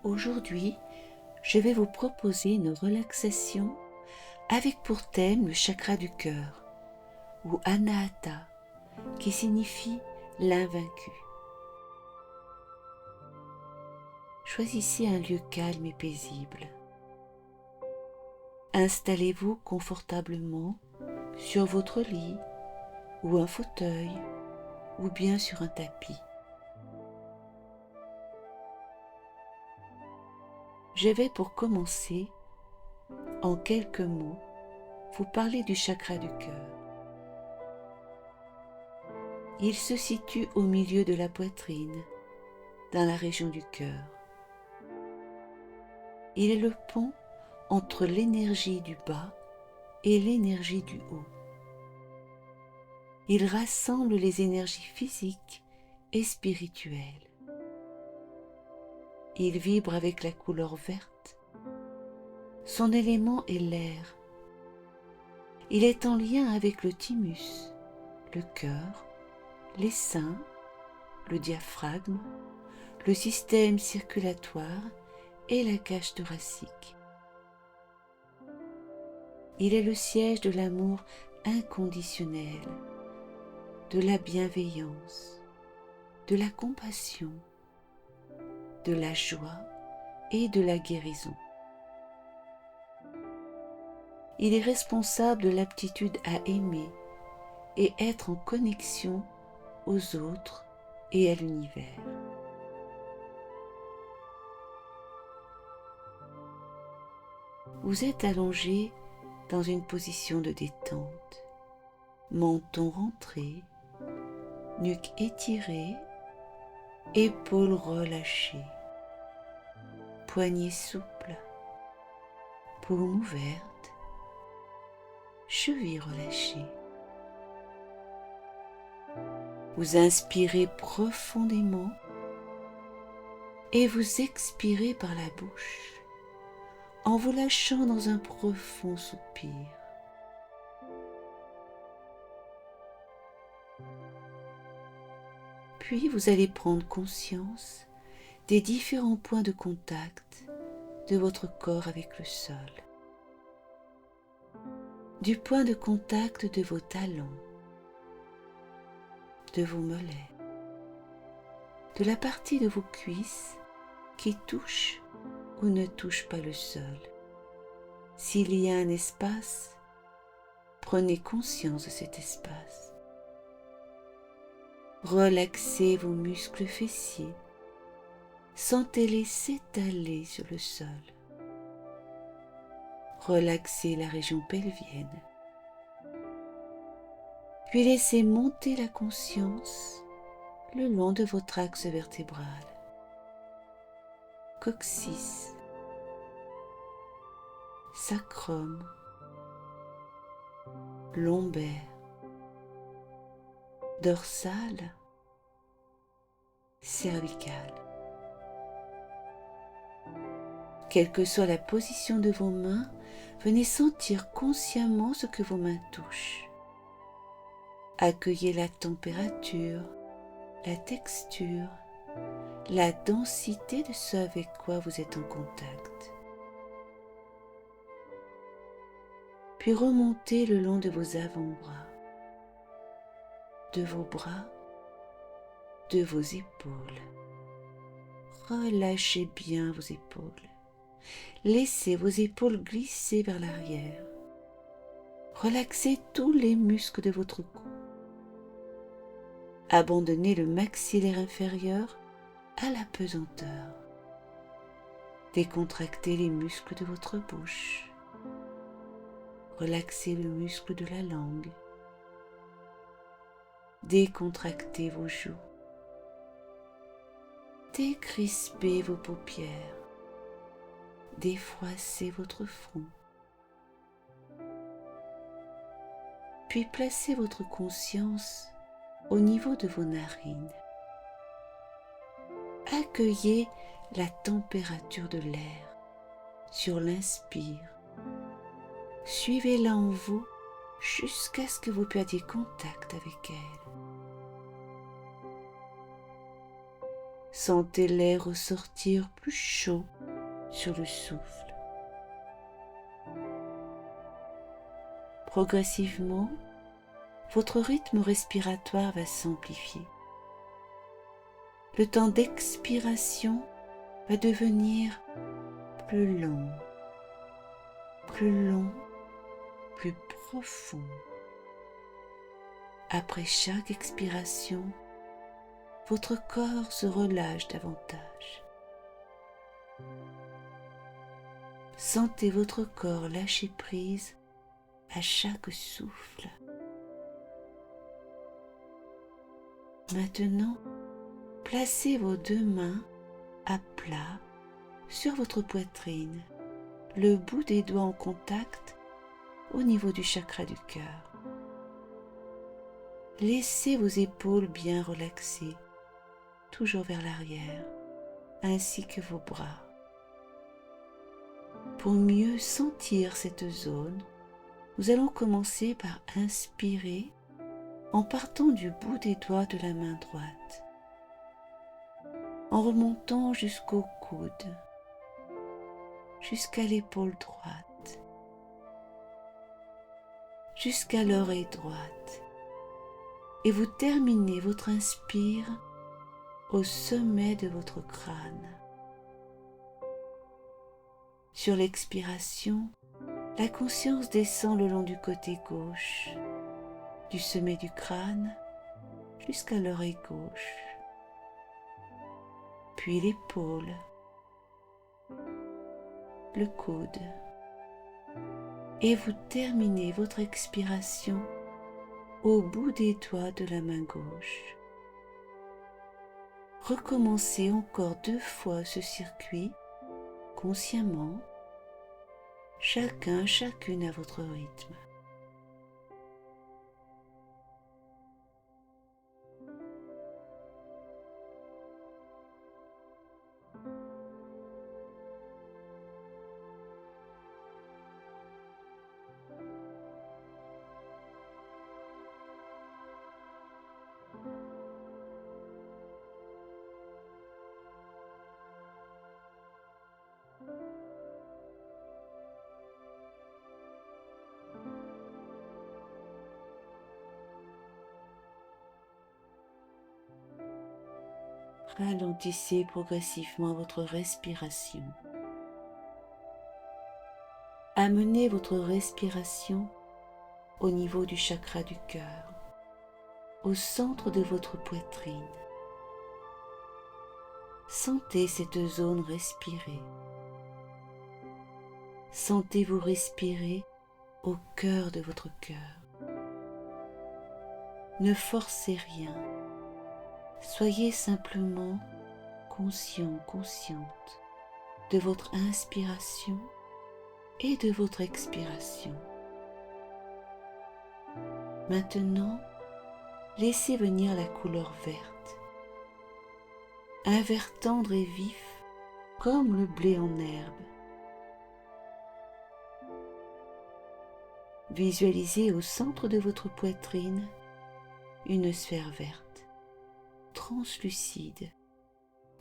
Aujourd'hui, je vais vous proposer une relaxation avec pour thème le chakra du cœur, ou Anahata, qui signifie l'invaincu. Choisissez un lieu calme et paisible. Installez-vous confortablement sur votre lit ou un fauteuil ou bien sur un tapis. Je vais pour commencer, en quelques mots, vous parler du chakra du cœur. Il se situe au milieu de la poitrine, dans la région du cœur. Il est le pont entre l'énergie du bas et l'énergie du haut. Il rassemble les énergies physiques et spirituelles. Il vibre avec la couleur verte. Son élément est l'air. Il est en lien avec le thymus, le cœur, les seins, le diaphragme, le système circulatoire et la cage thoracique. Il est le siège de l'amour inconditionnel, de la bienveillance, de la compassion, de la joie et de la guérison. Il est responsable de l'aptitude à aimer et être en connexion aux autres et à l'univers. Vous êtes allongé dans une position de détente, menton rentré, nuque étirée, épaules relâchées, poignets souples, paumes ouvertes, chevilles relâchées. Vous inspirez profondément et vous expirez par la bouche en vous lâchant dans un profond soupir. Puis vous allez prendre conscience des différents points de contact de votre corps avec le sol, du point de contact de vos talons, de vos mollets, de la partie de vos cuisses qui touche ou ne touche pas le sol. S'il y a un espace, prenez conscience de cet espace. Relaxez vos muscles fessiers, sentez-les s'étaler sur le sol. Relaxez la région pelvienne, puis laissez monter la conscience le long de votre axe vertébral, coccyx, sacrum, lombaire, dorsale, cervicale. Quelle que soit la position de vos mains, venez sentir consciemment ce que vos mains touchent. Accueillez la température, la texture, la densité de ce avec quoi vous êtes en contact. Puis remontez le long de vos avant-bras, de vos bras, de vos épaules. Relâchez bien vos épaules. Laissez vos épaules glisser vers l'arrière. Relaxez tous les muscles de votre cou. Abandonnez le maxillaire inférieur à la pesanteur. Décontractez les muscles de votre bouche. Relaxez le muscle de la langue. Décontractez vos joues. Décrispez vos paupières. Défroissez votre front. Puis placez votre conscience au niveau de vos narines. Accueillez la température de l'air sur l'inspire. Suivez-la en vous jusqu'à ce que vous perdiez contact avec elle. Sentez l'air ressortir plus chaud sur le souffle. Progressivement, votre rythme respiratoire va s'amplifier. Le temps d'expiration va devenir plus long, plus profond. Après chaque expiration, votre corps se relâche davantage. Sentez votre corps lâcher prise à chaque souffle. Maintenant, placez vos deux mains à plat sur votre poitrine, le bout des doigts en contact au niveau du chakra du cœur. Laissez vos épaules bien relaxées, toujours vers l'arrière, ainsi que vos bras. Pour mieux sentir cette zone, nous allons commencer par inspirer en partant du bout des doigts de la main droite, en remontant jusqu'au coude, jusqu'à l'épaule droite, jusqu'à l'oreille droite, et vous terminez votre inspire au sommet de votre crâne. Sur l'expiration, la conscience descend le long du côté gauche, du sommet du crâne jusqu'à l'oreille gauche, puis l'épaule, le coude, et vous terminez votre expiration au bout des doigts de la main gauche. Recommencez encore 2 fois ce circuit, consciemment, chacune à votre rythme. Ralentissez progressivement votre respiration. Amenez votre respiration au niveau du chakra du cœur, au centre de votre poitrine. Sentez cette zone respirer. Sentez-vous respirer au cœur de votre cœur. Ne forcez rien. Soyez simplement conscient, consciente de votre inspiration et de votre expiration. Maintenant, laissez venir la couleur verte, un vert tendre et vif comme le blé en herbe. Visualisez au centre de votre poitrine une sphère verte, translucide,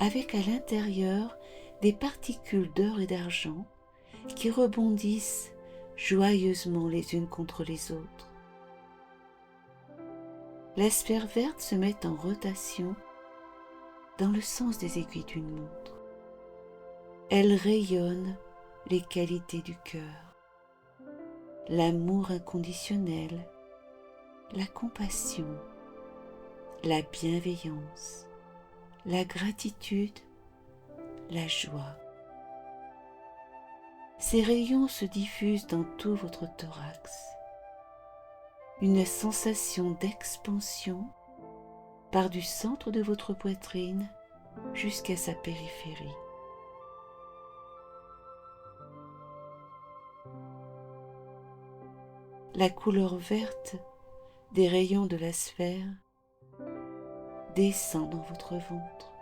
avec à l'intérieur des particules d'or et d'argent qui rebondissent joyeusement les unes contre les autres. La sphère verte se met en rotation dans le sens des aiguilles d'une montre. Elle rayonne les qualités du cœur, l'amour inconditionnel, la compassion, la bienveillance, la gratitude, la joie. Ces rayons se diffusent dans tout votre thorax. Une sensation d'expansion part du centre de votre poitrine jusqu'à sa périphérie. La couleur verte des rayons de la sphère descend dans votre ventre.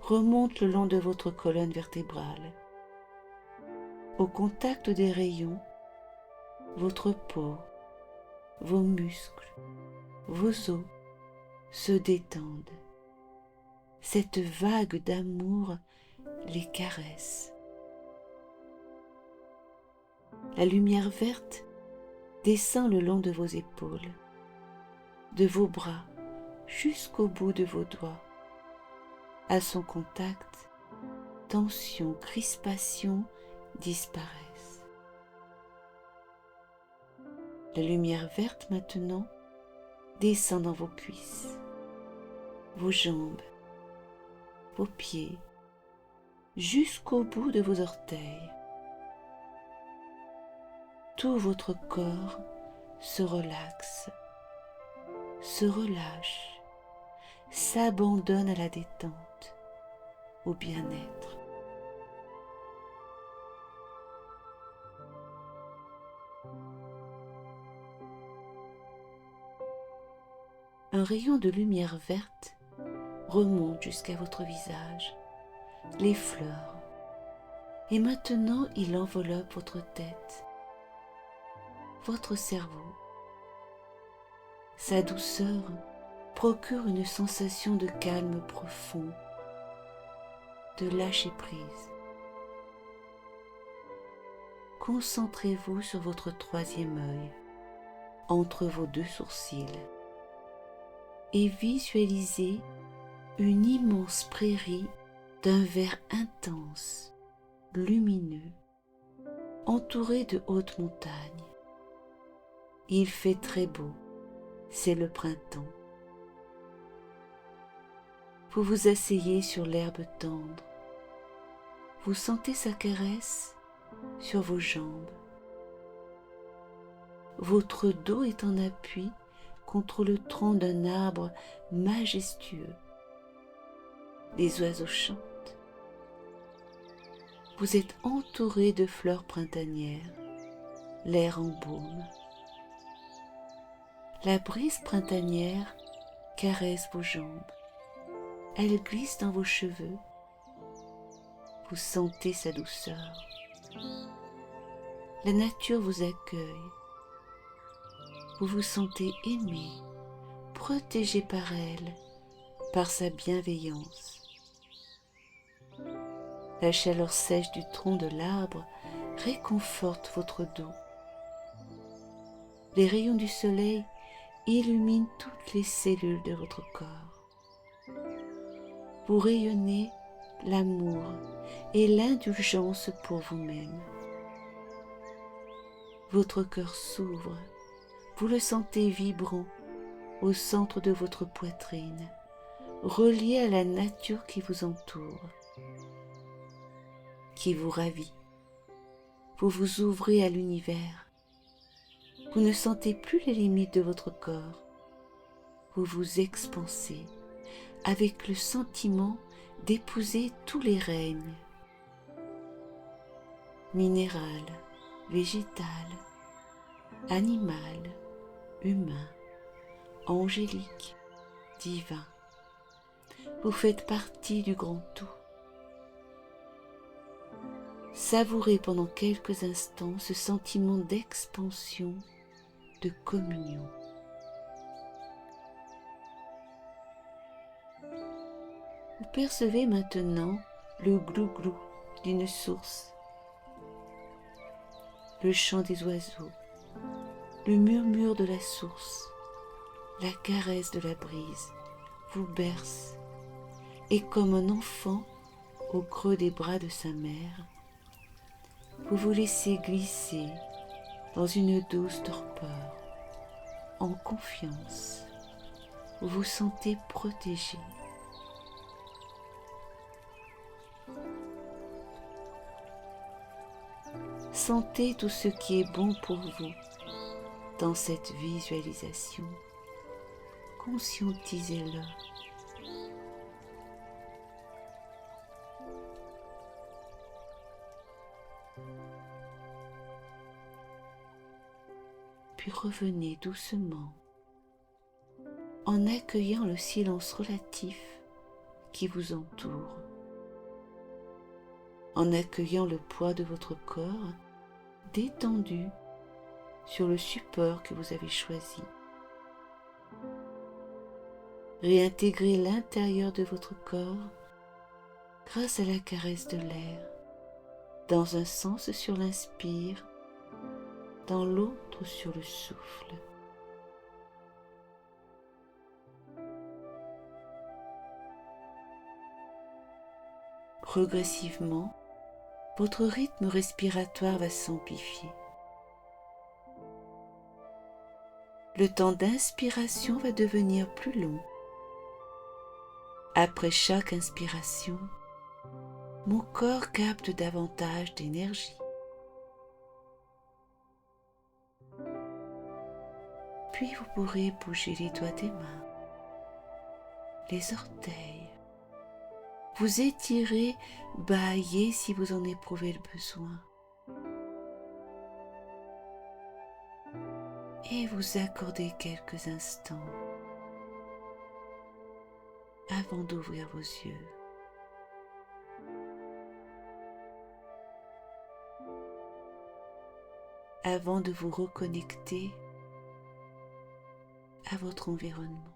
remonte le long de votre colonne vertébrale. Au contact des rayons, votre peau, vos muscles, vos os se détendent. Cette vague d'amour les caresse. La lumière verte descend le long de vos épaules, de vos bras jusqu'au bout de vos doigts. À son contact, tension, crispation disparaissent. La lumière verte maintenant descend dans vos cuisses, vos jambes, vos pieds, jusqu'au bout de vos orteils. Tout votre corps se relaxe, se relâche, s'abandonne à la détente, au bien-être. Un rayon de lumière verte remonte jusqu'à votre visage, l'effleure, et maintenant il enveloppe votre tête, votre cerveau. Sa douceur procure une sensation de calme profond, de lâcher prise. Concentrez-vous sur votre troisième œil, entre vos deux sourcils, et visualisez une immense prairie d'un vert intense, lumineux, entourée de hautes montagnes. Il fait très beau, c'est le printemps. Vous vous asseyez sur l'herbe tendre, vous sentez sa caresse sur vos jambes. Votre dos est en appui contre le tronc d'un arbre majestueux. Les oiseaux chantent. Vous êtes entouré de fleurs printanières, l'air embaume. La brise printanière caresse vos jambes. Elle glisse dans vos cheveux. Vous sentez sa douceur. La nature vous accueille. Vous vous sentez aimé, protégé par elle, par sa bienveillance. La chaleur sèche du tronc de l'arbre réconforte votre dos. Les rayons du soleil illuminent toutes les cellules de votre corps. Vous rayonnez l'amour et l'indulgence pour vous-même. Votre cœur s'ouvre, vous le sentez vibrant au centre de votre poitrine, relié à la nature qui vous entoure, qui vous ravit. Vous vous ouvrez à l'univers. Vous ne sentez plus les limites de votre corps. Vous vous expansez avec le sentiment d'épouser tous les règnes. Minéral, végétal, animal, humain, angélique, divin. Vous faites partie du grand tout. Savourez pendant quelques instants ce sentiment d'expansion, de communion. Vous percevez maintenant le glou-glou d'une source, le chant des oiseaux, le murmure de la source, la caresse de la brise vous berce, et comme un enfant au creux des bras de sa mère, vous vous laissez glisser dans une douce torpeur, en confiance. Vous vous sentez protégé. Sentez tout ce qui est bon pour vous dans cette visualisation. Conscientisez-le. Puis revenez doucement en accueillant le silence relatif qui vous entoure. en accueillant le poids de votre corps détendu sur le support que vous avez choisi. Réintégrez l'intérieur de votre corps grâce à la caresse de l'air, dans un sens sur l'inspire, dans l'autre sur le souffle. Progressivement, votre rythme respiratoire va s'amplifier. Le temps d'inspiration va devenir plus long. Après chaque inspiration, mon corps capte davantage d'énergie. Puis vous pourrez bouger les doigts des mains, les orteils. Vous étirez, bâillez si vous en éprouvez le besoin. Et vous accordez quelques instants avant d'ouvrir vos yeux. Avant de vous reconnecter à votre environnement.